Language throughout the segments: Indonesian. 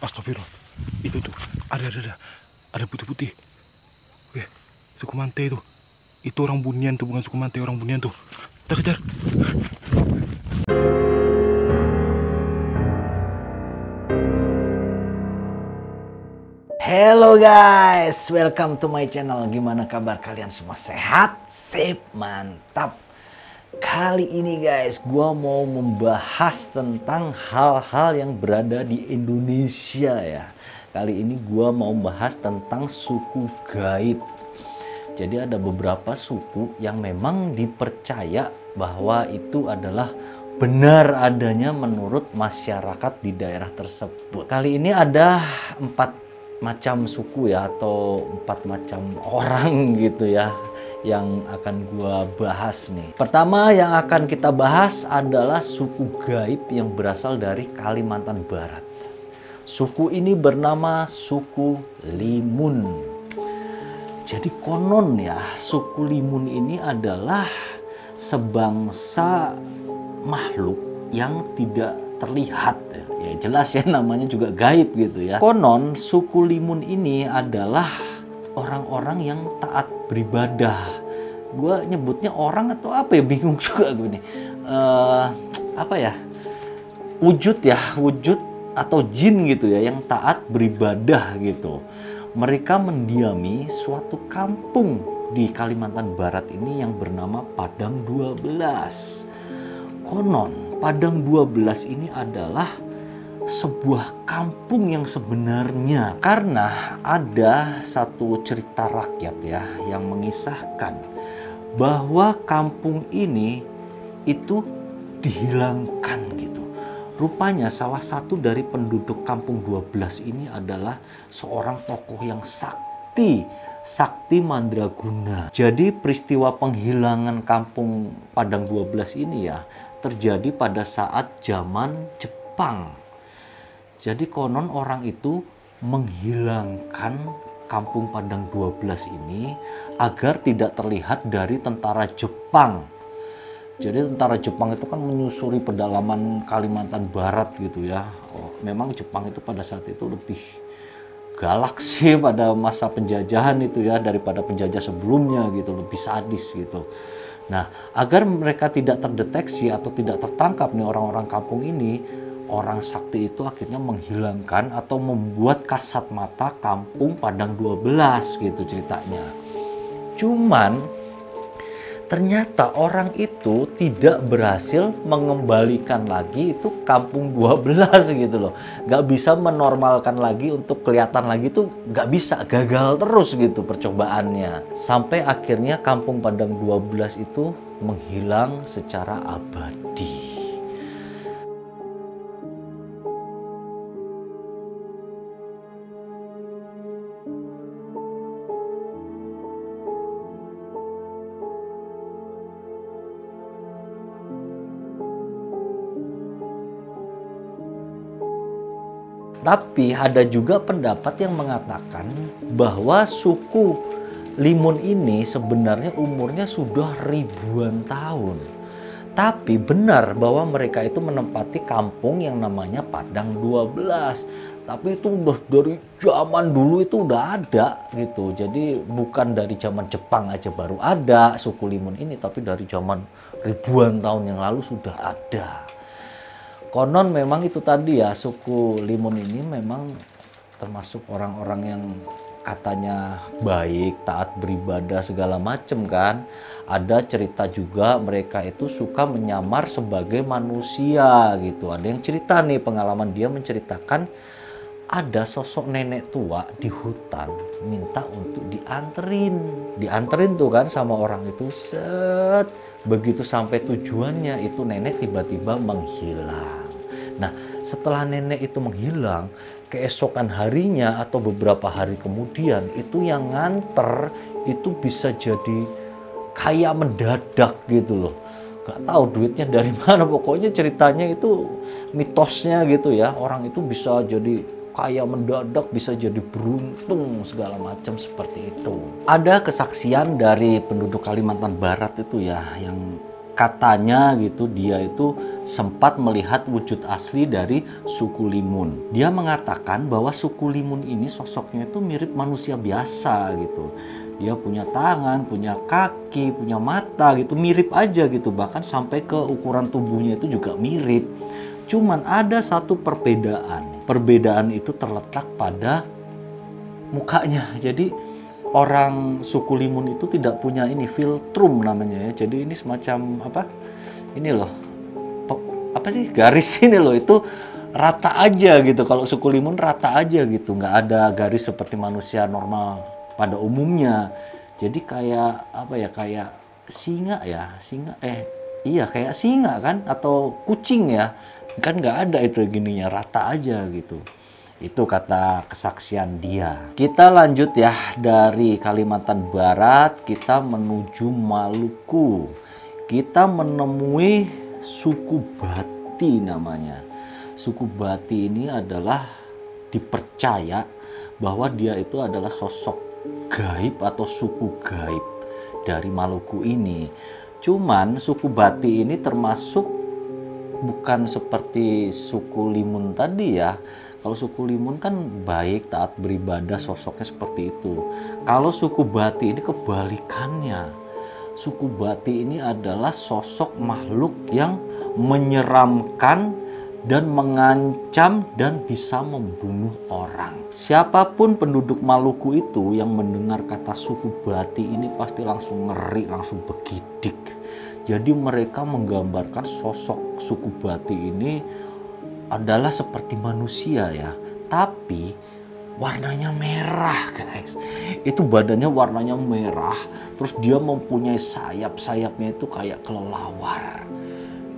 Astagfirullah. Itu tuh, ada putih-putih. Weh, suku Mante itu. Itu orang Bunian tuh, bukan suku Mante, orang Bunian tuh. Kita kejar. Hello guys, welcome to my channel. Gimana kabar kalian semua? Sehat? Sip, mantap. Kali ini guys, gua mau membahas tentang hal-hal yang berada di Indonesia ya. Kali ini gua mau membahas tentang suku gaib. Jadi ada beberapa suku yang memang dipercaya bahwa itu adalah benar adanya menurut masyarakat di daerah tersebut. Kali ini ada 4 macam suku ya, atau 4 macam orang gitu ya, yang akan gua bahas nih. Pertama yang akan kita bahas adalah suku gaib yang berasal dari Kalimantan Barat. Suku ini bernama suku Limun. Jadi konon ya, suku Limun ini adalah sebangsa makhluk yang tidak terlihat ya, jelas ya, namanya juga gaib gitu ya. Konon suku Limun ini adalah orang-orang yang taat beribadah. Gue nyebutnya orang atau apa ya, bingung juga gue nih. Apa ya, wujud atau jin gitu ya, yang taat beribadah gitu. Mereka mendiami suatu kampung di Kalimantan Barat ini yang bernama Padang 12. Konon Padang 12 ini adalah sebuah kampung yang sebenarnya, karena ada satu cerita rakyat ya yang mengisahkan bahwa kampung ini itu dihilangkan gitu. Rupanya salah satu dari penduduk kampung 12 ini adalah seorang tokoh yang sakti Mandraguna. Jadi peristiwa penghilangan kampung Padang 12 ini ya terjadi pada saat zaman Jepang. Jadi konon orang itu menghilangkan kampung Padang 12 ini agar tidak terlihat dari tentara Jepang. Jadi tentara Jepang itu kan menyusuri pedalaman Kalimantan Barat gitu ya. Memang Jepang itu pada saat itu lebih galak sih pada masa penjajahan itu ya, daripada penjajah sebelumnya gitu, lebih sadis gitu. Nah, agar mereka tidak terdeteksi atau tidak tertangkap nih orang-orang kampung ini, orang sakti itu akhirnya menghilangkan atau membuat kasat mata kampung Padang 12 gitu ceritanya. Cuman ternyata orang itu tidak berhasil mengembalikan lagi itu kampung 12 gitu loh. Gak bisa menormalkan lagi untuk kelihatan lagi tuh, gak bisa, gagal terus gitu percobaannya. Sampai akhirnya kampung Padang 12 itu menghilang secara abadi. Tapi ada juga pendapat yang mengatakan bahwa suku Limun ini sebenarnya umurnya sudah ribuan tahun. Tapi benar bahwa mereka itu menempati kampung yang namanya Padang 12. Tapi itu udah dari zaman dulu itu udah ada gitu. Jadi bukan dari zaman Jepang aja baru ada suku Limun ini, tapi dari zaman ribuan tahun yang lalu sudah ada. Konon memang itu tadi ya, suku Limun ini memang termasuk orang-orang yang katanya baik, taat beribadah segala macem kan. Ada cerita juga mereka itu suka menyamar sebagai manusia gitu. Ada yang cerita nih, pengalaman dia menceritakan ada sosok nenek tua di hutan minta untuk dianterin tuh kan sama orang itu. Set, begitu sampai tujuannya itu nenek tiba-tiba menghilang. Nah, setelah nenek itu menghilang, keesokan harinya atau beberapa hari kemudian itu yang nganter itu bisa jadi kaya mendadak gitu loh. Gak tahu duitnya dari mana, pokoknya ceritanya itu mitosnya gitu ya. Orang itu bisa jadi kaya mendadak, bisa jadi beruntung segala macam seperti itu. Ada kesaksian dari penduduk Kalimantan Barat itu ya yang katanya gitu dia itu sempat melihat wujud asli dari suku Limun. Dia mengatakan bahwa suku Limun ini sosoknya itu mirip manusia biasa gitu. Dia punya tangan, punya kaki, punya mata gitu, mirip aja gitu. Bahkan sampai ke ukuran tubuhnya itu juga mirip. Cuman ada satu perbedaan. Perbedaan itu terletak pada mukanya. Jadi orang suku Limun itu tidak punya ini filtrum namanya ya. Jadi ini semacam apa? Ini loh. Apa sih? Garis ini loh itu rata aja gitu. Kalau suku Limun rata aja gitu, nggak ada garis seperti manusia normal pada umumnya. Jadi kayak apa ya, kayak singa ya, iya kayak singa kan, atau kucing ya, kan nggak ada itu gininya, rata aja gitu. Itu kata kesaksian dia. Kita lanjut ya, dari Kalimantan Barat kita menuju Maluku. Kita menemui suku Bati namanya. Suku Bati ini adalah dipercaya bahwa dia itu adalah sosok gaib atau suku gaib dari Maluku ini. Cuman suku Bati ini termasuk bukan seperti suku Limun tadi ya. Kalau suku Limun kan baik, taat beribadah, sosoknya seperti itu. Kalau suku Bati ini kebalikannya. Suku Bati ini adalah sosok makhluk yang menyeramkan dan mengancam dan bisa membunuh orang. Siapapun penduduk Maluku itu yang mendengar kata suku Bati ini pasti langsung ngeri, langsung begidik. Jadi mereka menggambarkan sosok suku Bati ini adalah seperti manusia ya, tapi warnanya merah guys. Itu badannya warnanya merah, terus dia mempunyai sayap-sayapnya itu kayak kelelawar.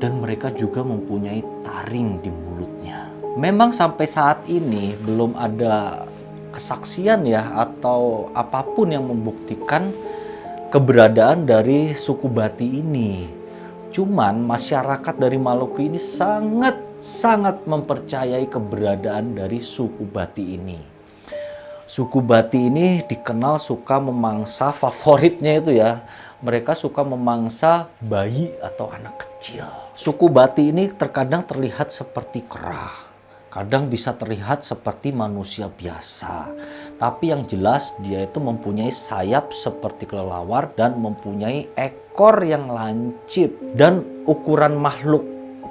Dan mereka juga mempunyai taring di mulutnya. Memang sampai saat ini belum ada kesaksian ya atau apapun yang membuktikan keberadaan dari suku Bati ini. Cuman masyarakat dari Maluku ini sangat mempercayai keberadaan dari suku Bati ini. Suku Bati ini dikenal suka memangsa, favoritnya itu ya, mereka suka memangsa bayi atau anak kecil. Suku Bati ini terkadang terlihat seperti kera, kadang bisa terlihat seperti manusia biasa. Tapi yang jelas dia itu mempunyai sayap seperti kelelawar dan mempunyai ekor yang lancip. Dan ukuran makhluk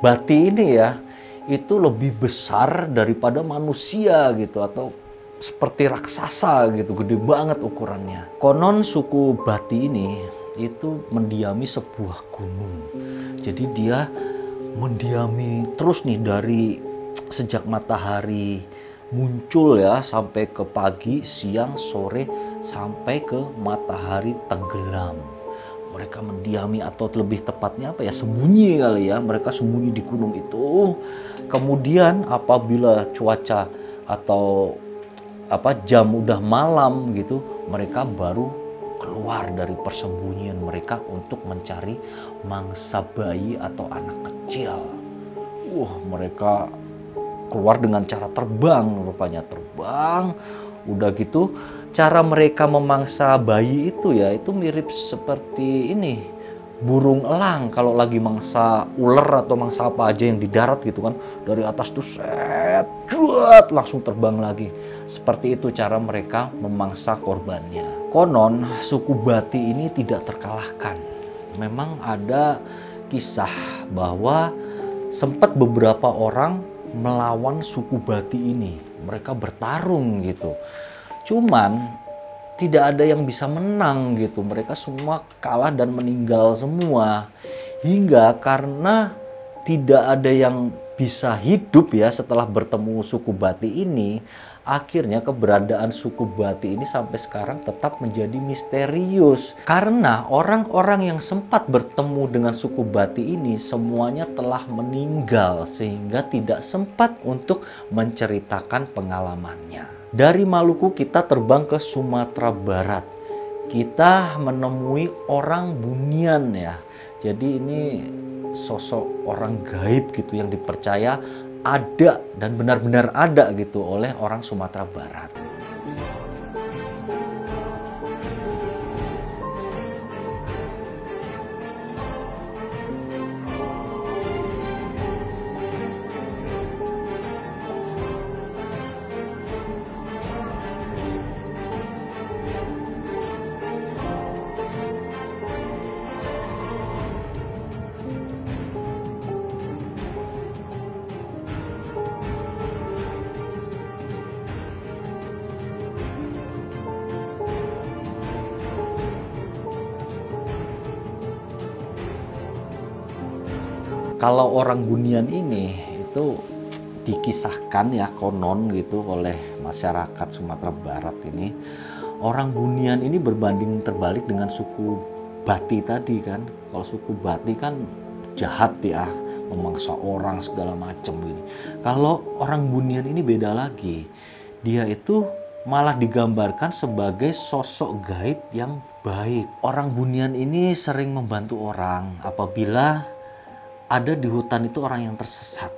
Bati ini ya, itu lebih besar daripada manusia gitu, atau seperti raksasa gitu, gede banget ukurannya. Konon suku Bati ini itu mendiami sebuah gunung. Jadi dia mendiami terus nih dari sejak matahari muncul ya sampai ke pagi, siang, sore, sampai ke matahari tenggelam. Mereka mendiami, atau lebih tepatnya apa ya, sembunyi kali ya. Mereka sembunyi di gunung itu. Kemudian apabila cuaca atau jam udah malam gitu, mereka baru keluar dari persembunyian mereka untuk mencari mangsa bayi atau anak kecil. Mereka keluar dengan cara terbang, rupanya terbang. Udah gitu, cara mereka memangsa bayi itu ya, itu mirip seperti ini, burung elang kalau lagi mangsa ular atau mangsa apa aja yang di darat gitu kan, dari atas tuh set, langsung terbang lagi. Seperti itu cara mereka memangsa korbannya. Konon suku Bati ini tidak terkalahkan. Memang ada kisah bahwa sempat beberapa orang melawan suku Bati ini. Mereka bertarung gitu. Cuman tidak ada yang bisa menang gitu. Mereka semua kalah dan meninggal semua. Hingga karena tidak ada yang bisa hidup ya setelah bertemu suku Bati ini, akhirnya keberadaan suku Bati ini sampai sekarang tetap menjadi misterius. Karena orang-orang yang sempat bertemu dengan suku Bati ini semuanya telah meninggal, sehingga tidak sempat untuk menceritakan pengalamannya. Dari Maluku kita terbang ke Sumatera Barat. Kita menemui orang Bunian ya. Jadi ini sosok orang gaib gitu yang dipercaya ada dan benar-benar ada gitu oleh orang Sumatera Barat. Kalau orang Bunian ini itu dikisahkan ya, konon gitu oleh masyarakat Sumatera Barat ini, orang Bunian ini berbanding terbalik dengan suku Bati tadi kan. Kalau suku Bati kan jahat ya, memangsa orang segala macam gitu. Kalau orang Bunian ini beda lagi. Dia itu malah digambarkan sebagai sosok gaib yang baik. Orang Bunian ini sering membantu orang apabila ada di hutan itu orang yang tersesat.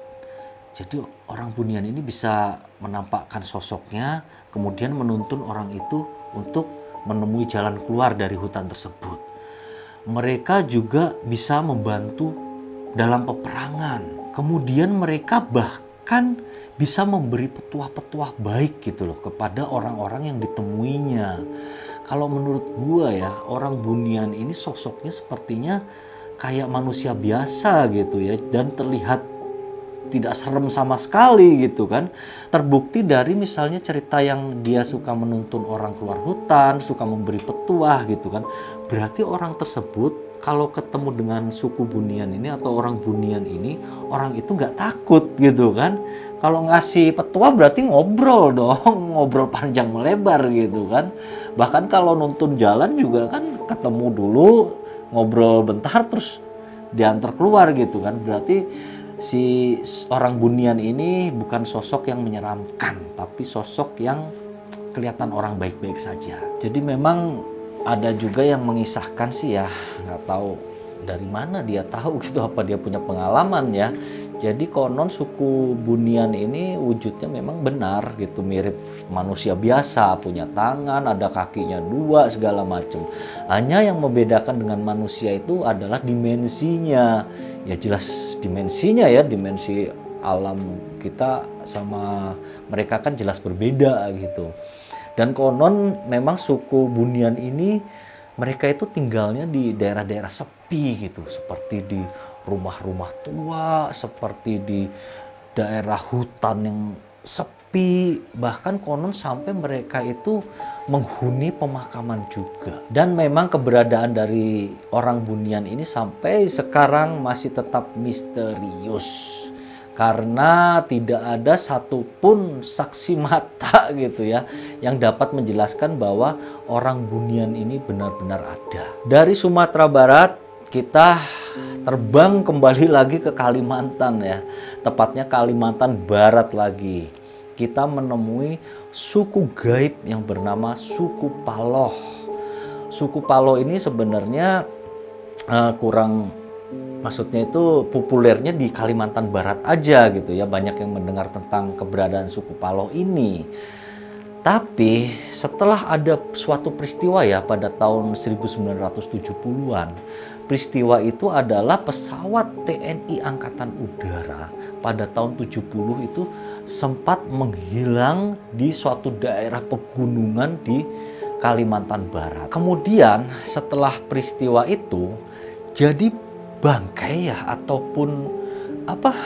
Jadi orang Bunian ini bisa menampakkan sosoknya, kemudian menuntun orang itu untuk menemui jalan keluar dari hutan tersebut. Mereka juga bisa membantu dalam peperangan. Kemudian mereka bahkan bisa memberi petuah-petuah baik gitu loh kepada orang-orang yang ditemuinya. Kalau menurut gua ya, orang Bunian ini sosoknya sepertinya kayak manusia biasa gitu ya, dan terlihat tidak serem sama sekali gitu kan. Terbukti dari misalnya cerita yang dia suka menuntun orang keluar hutan, suka memberi petuah gitu kan. Berarti orang tersebut kalau ketemu dengan suku Bunian ini atau orang Bunian ini, orang itu nggak takut gitu kan. Kalau ngasih petuah berarti ngobrol dong, ngobrol panjang melebar gitu kan. Bahkan kalau nuntun jalan juga kan ketemu dulu, ngobrol bentar terus diantar keluar gitu kan. Berarti si orang Bunian ini bukan sosok yang menyeramkan, tapi sosok yang kelihatan orang baik-baik saja. Jadi memang ada juga yang mengisahkan sih ya, nggak tahu dari mana dia tahu gitu, apa dia punya pengalaman ya. Jadi konon suku Bunian ini wujudnya memang benar gitu, mirip manusia biasa, punya tangan, ada kakinya dua, segala macam. Hanya yang membedakan dengan manusia itu adalah dimensinya. Ya jelas dimensinya ya, dimensi alam kita sama mereka kan jelas berbeda gitu. Dan konon memang suku Bunian ini mereka itu tinggalnya di daerah-daerah sepi gitu, seperti di rumah-rumah tua, seperti di daerah hutan yang sepi, bahkan konon sampai mereka itu menghuni pemakaman juga. Dan memang keberadaan dari orang Bunian ini sampai sekarang masih tetap misterius, karena tidak ada satupun saksi mata gitu ya yang dapat menjelaskan bahwa orang Bunian ini benar-benar ada. Dari Sumatera Barat kita terbang kembali lagi ke Kalimantan ya, tepatnya Kalimantan Barat lagi. Kita menemui suku gaib yang bernama suku Paloh. Suku Paloh ini sebenarnya maksudnya itu populernya di Kalimantan Barat aja gitu ya, banyak yang mendengar tentang keberadaan suku Paloh ini. Tapi setelah ada suatu peristiwa ya pada tahun 1970-an, peristiwa itu adalah pesawat TNI Angkatan Udara pada tahun 70 itu sempat menghilang di suatu daerah pegunungan di Kalimantan Barat. Kemudian setelah peristiwa itu jadi bangkai ya ataupun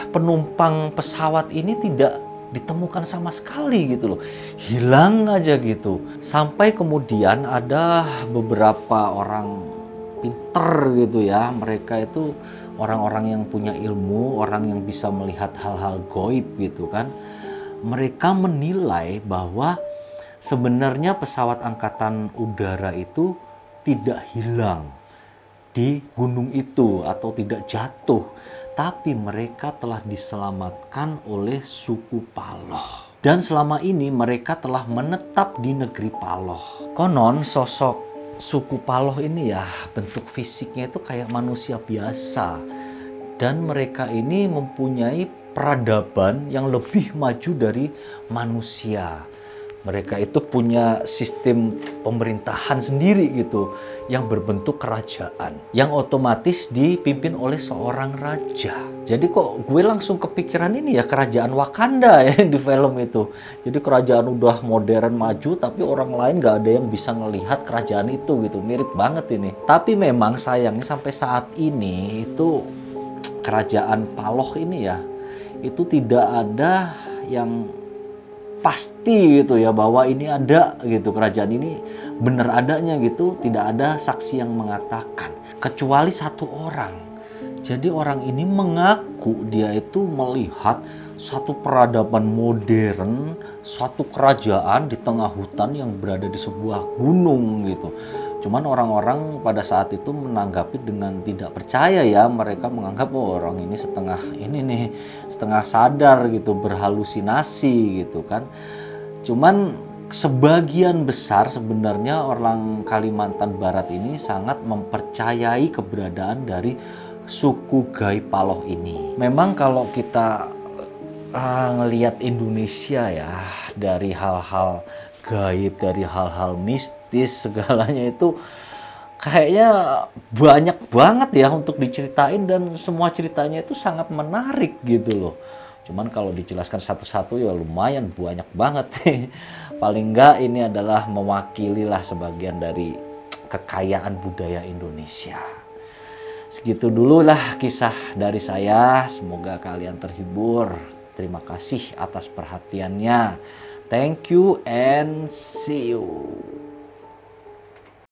penumpang pesawat ini tidak ditemukan sama sekali gitu loh. Hilang aja gitu. Sampai kemudian ada beberapa orang pinter gitu ya, mereka itu orang-orang yang punya ilmu, orang yang bisa melihat hal-hal gaib gitu kan. Mereka menilai bahwa sebenarnya pesawat angkatan udara itu tidak hilang di gunung itu atau tidak jatuh, tapi mereka telah diselamatkan oleh suku Paloh. Dan selama ini mereka telah menetap di negeri Paloh. Konon sosok suku Paloh ini ya bentuk fisiknya itu kayak manusia biasa, dan mereka ini mempunyai peradaban yang lebih maju dari manusia. Mereka itu punya sistem pemerintahan sendiri gitu yang berbentuk kerajaan yang otomatis dipimpin oleh seorang raja. Jadi kok gue langsung kepikiran ini ya, kerajaan Wakanda ya di film itu. Jadi kerajaan udah modern maju tapi orang lain gak ada yang bisa ngelihat kerajaan itu gitu. Mirip banget ini. Tapi memang sayangnya sampai saat ini itu kerajaan Paloh ini ya, itu tidak ada yang pasti gitu ya bahwa ini ada gitu, kerajaan ini benar adanya gitu. Tidak ada saksi yang mengatakan kecuali satu orang. Jadi orang ini mengaku dia itu melihat satu peradaban modern, suatu kerajaan di tengah hutan yang berada di sebuah gunung gitu. Cuman orang-orang pada saat itu menanggapi dengan tidak percaya ya. Mereka menganggap orang ini setengah sadar gitu, berhalusinasi gitu kan. Cuman sebagian besar sebenarnya orang Kalimantan Barat ini sangat mempercayai keberadaan dari suku Gai Paloh ini. Memang kalau kita ngelihat Indonesia ya, dari hal-hal gaib, dari hal-hal mistis segalanya itu kayaknya banyak banget ya untuk diceritain, dan semua ceritanya itu sangat menarik gitu loh. Cuman kalau dijelaskan satu-satu ya lumayan banyak banget. Paling enggak ini adalah mewakili lah sebagian dari kekayaan budaya Indonesia. Segitu dulu lah kisah dari saya. Semoga kalian terhibur. Terima kasih atas perhatiannya. Thank you and see you.